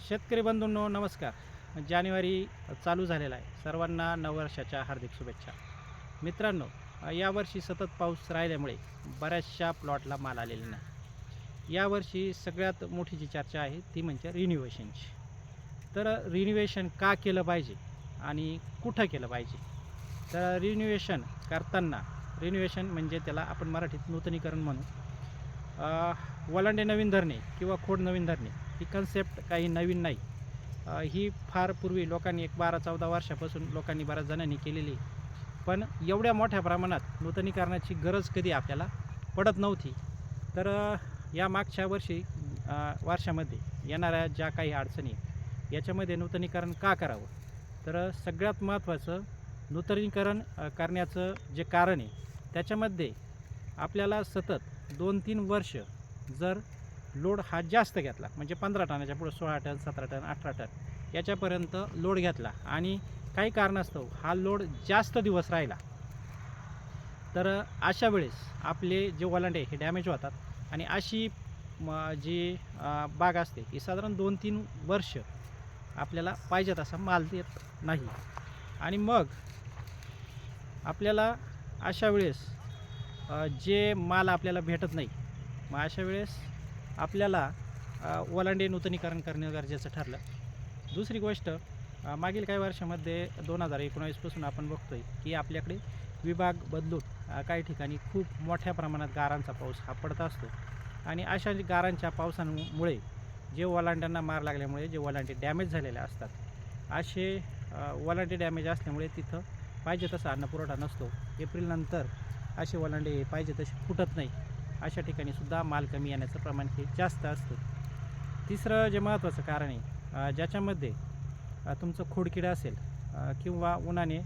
शेतकरी बंधूंनो नमस्कार. जानेवारी चालू झालेला आहे. सर्वांना नववर्षाच्या हार्दिक शुभेच्छा. मित्रांनो, यावर्षी सतत पाऊस राहिल्यामुळे बऱ्याचशा प्लॉटला माल आलेला नाही. यावर्षी सगळ्यात मोठी जी चर्चा आहे ती म्हणजे रिन्युवेशनची. तर रिन्युवेशन का केलं पाहिजे आणि कुठं केलं पाहिजे? तर रिन्युवेशन करताना, रिन्युवेशन म्हणजे त्याला आपण मराठीत नूतनीकरण म्हणू. वलांडे नवीन धरणे किंवा खोड नवीन धरणे ही कन्सेप्ट काही नवीन नाही. ही फार पूर्वी लोकांनी एक 12-14 वर्षापासून लोकांनी बऱ्याच जणांनी केलेली आहे. पण एवढ्या मोठ्या प्रमाणात नूतनीकरणाची गरज कधी आपल्याला पडत नव्हती. तर या मागच्या वर्षामध्ये येणाऱ्या ज्या काही अडचणी याच्यामध्ये नूतनीकरण का करावं? तर सगळ्यात महत्त्वाचं नूतनीकरण करण्याचं जे कारण आहे त्याच्यामध्ये आपल्याला सतत 2-3 वर्ष जर लोड हा जास्त घेतला म्हणजे 15 टनाच्या पुढे 16 टन 17 टन 18 टन याच्यापर्यंत लोड घेतला आणि काही कारणास्तव हा लोड जास्त दिवस राहिला, तर अशा वेळेस आपले जे वलांडे हे डॅमेज होतात आणि अशी जी बाग असते ही साधारण 2-3 वर्ष आपल्याला पाहिजे तसा माल देत नाही. आणि मग आपल्याला अशा वेळेस जे माल आपल्याला भेटत नाही, मग अशा वेळेस आपल्याला वलांडे नूतनीकरण करणे गरजेचं ठरलं. दुसरी गोष्ट, मागील काही वर्षामध्ये 2019 पासून आपण बघतोय की आपल्याकडे विभाग बदलून काही ठिकाणी खूप मोठ्या प्रमाणात गारांचा पाऊस हा पडत असतो आणि अशा गारांच्या पावसामुळे जे वलांड्यांना मार लागल्यामुळे जे वलांडे डॅमेज झालेले असतात, असे वलांडे डॅमेज असल्यामुळे तिथं पाहिजे तसा अन्नपुरवठा नसतो. एप्रिलनंतर असे वलांडे पाहिजे तसे फुटत नाही. अशा ठिकाणी सुद्धा माल कमी येण्याचं प्रमाण हे जास्त असतं. तिसरं जे महत्त्वाचं कारण आहे, ज्याच्यामध्ये तुमचं खोडकिडा असेल किंवा उन्हाने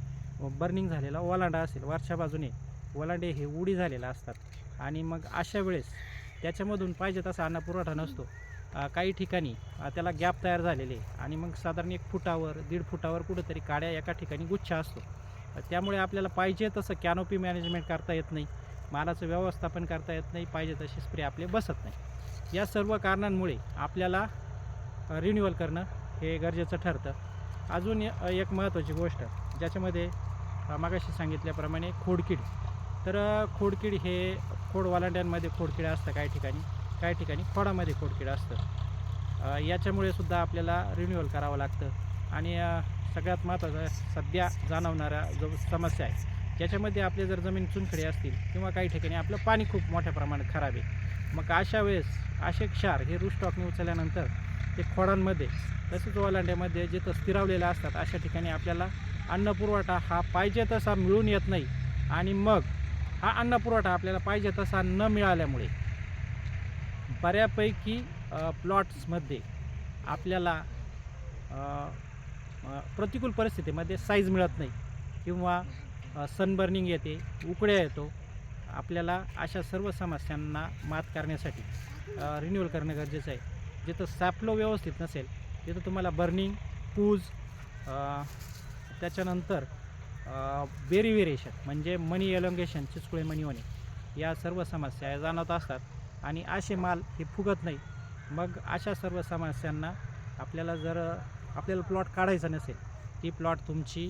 बर्निंग झालेला ओलांडा असेल, वरच्या बाजूने ओलांडे हे उडी झालेले असतात आणि मग अशा वेळेस त्याच्यामधून पाहिजे तसा अन्नपुरवठा नसतो. काही ठिकाणी त्याला गॅप तयार झालेले आणि मग साधारण 1 फुटावर 1.5 फुटावर कुठंतरी काड्या एका ठिकाणी गुच्छ असतो. त्यामुळे आपल्याला पाहिजे तसं कॅनोपी मॅनेजमेंट करता येत नाही, मालाचं व्यवस्थापन करता येत नाही, पाहिजे तसे स्प्रे आपले बसत नाही. या सर्व कारणांमुळे आपल्याला रिन्युअल करणं हे गरजेचं ठरतं. अजून एक महत्त्वाची गोष्ट ज्याच्यामध्ये मागाशी सांगितल्याप्रमाणे खोडकीड. तर खोडकीड हे खोड वालांड्यांमध्ये खोडकीड असतं, काही ठिकाणी खोडामध्ये खोडकीड असतं. याच्यामुळे सुद्धा आपल्याला रिन्युअल करावं लागतं. आणि सगळ्यात महत्त्वाचं सध्या जाणवणाऱ्या जो समस्या आहे ज्याच्यामध्ये आपले जर जमीन चुनखडी असतील किंवा काही ठिकाणी आपलं पाणी खूप मोठ्या प्रमाणात खराब आहे, मग अशा वेळेस असे क्षार हे रूटस्टॉकने उचलल्यानंतर ते खोडांमध्ये तसेच ओलांड्यामध्ये जिथं स्थिरावलेलं असतात अशा ठिकाणी आपल्याला अन्नपुरवठा हा पाहिजे तसा मिळून येत नाही. आणि मग हा अन्नपुरवठा आपल्याला पाहिजे तसा न मिळाल्यामुळे बऱ्यापैकी प्लॉट्समध्ये आपल्याला प्रतिकूल परिस्थितीमध्ये साईज मिळत नाही किंवा सनबर्निंग येते, उकड्या येतो. आपल्याला अशा सर्व समस्यांना मात करण्यासाठी रिन्युअल करणं गरजेचं आहे. जिथं सॅप्लो व्यवस्थित नसेल तिथं तुम्हाला बर्निंग, पूज, त्याच्यानंतर बेरी व्हेरिएशन म्हणजे मनी एलोंगेशन, चिचकुळे मनी होणे, या सर्व समस्या जाणवत असतात आणि असे माल हे फुगत नाही. मग अशा सर्व समस्यांना आपल्याला प्लॉट काढायचा नसेल, ती प्लॉट तुमची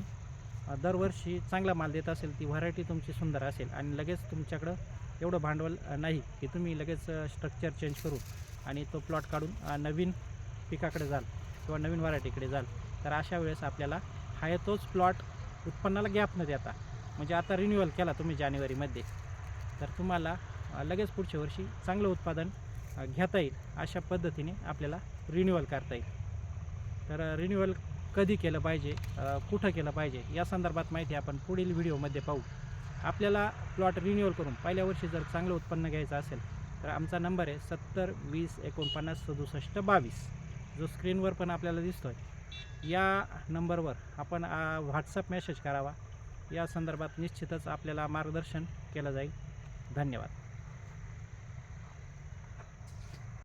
दरवर्षी चांगला माल देत असेल, ती व्हरायटी तुमची सुंदर असेल आणि लगेच तुमच्याकडं एवढं भांडवल नाही की तुम्ही लगेच स्ट्रक्चर चेंज करून आणि तो प्लॉट काढून नवीन पिकाकडे जाल किंवा नवीन व्हरायटीकडे जाल, तर अशा वेळेस आपल्याला आहे तोच प्लॉट उत्पन्नाला गॅप न देता, म्हणजे आता रिन्युअल केला तुम्ही जानेवारीमध्ये, तर तुम्हाला लगेच पुढच्या वर्षी चांगलं उत्पादन घेता येईल. अशा पद्धतीने आपल्याला रिन्युअल करता येईल. तर रिन्युअल कधी केलं पाहिजे, कुठं केलं पाहिजे या संदर्भात माहिती आपण पुढील व्हिडिओमध्ये पाहू. आपल्याला प्लॉट रिन्युअल करून पहिल्या वर्षी जर चांगलं उत्पन्न घ्यायचं असेल तर आमचा नंबर आहे 70 20 49 67 22, जो स्क्रीनवर पण आपल्याला दिसतो आहे. या नंबरवर आपण व्हॉट्सअप मेसेज करावा. या संदर्भात निश्चितच आपल्याला मार्गदर्शन केलं जाईल. धन्यवाद.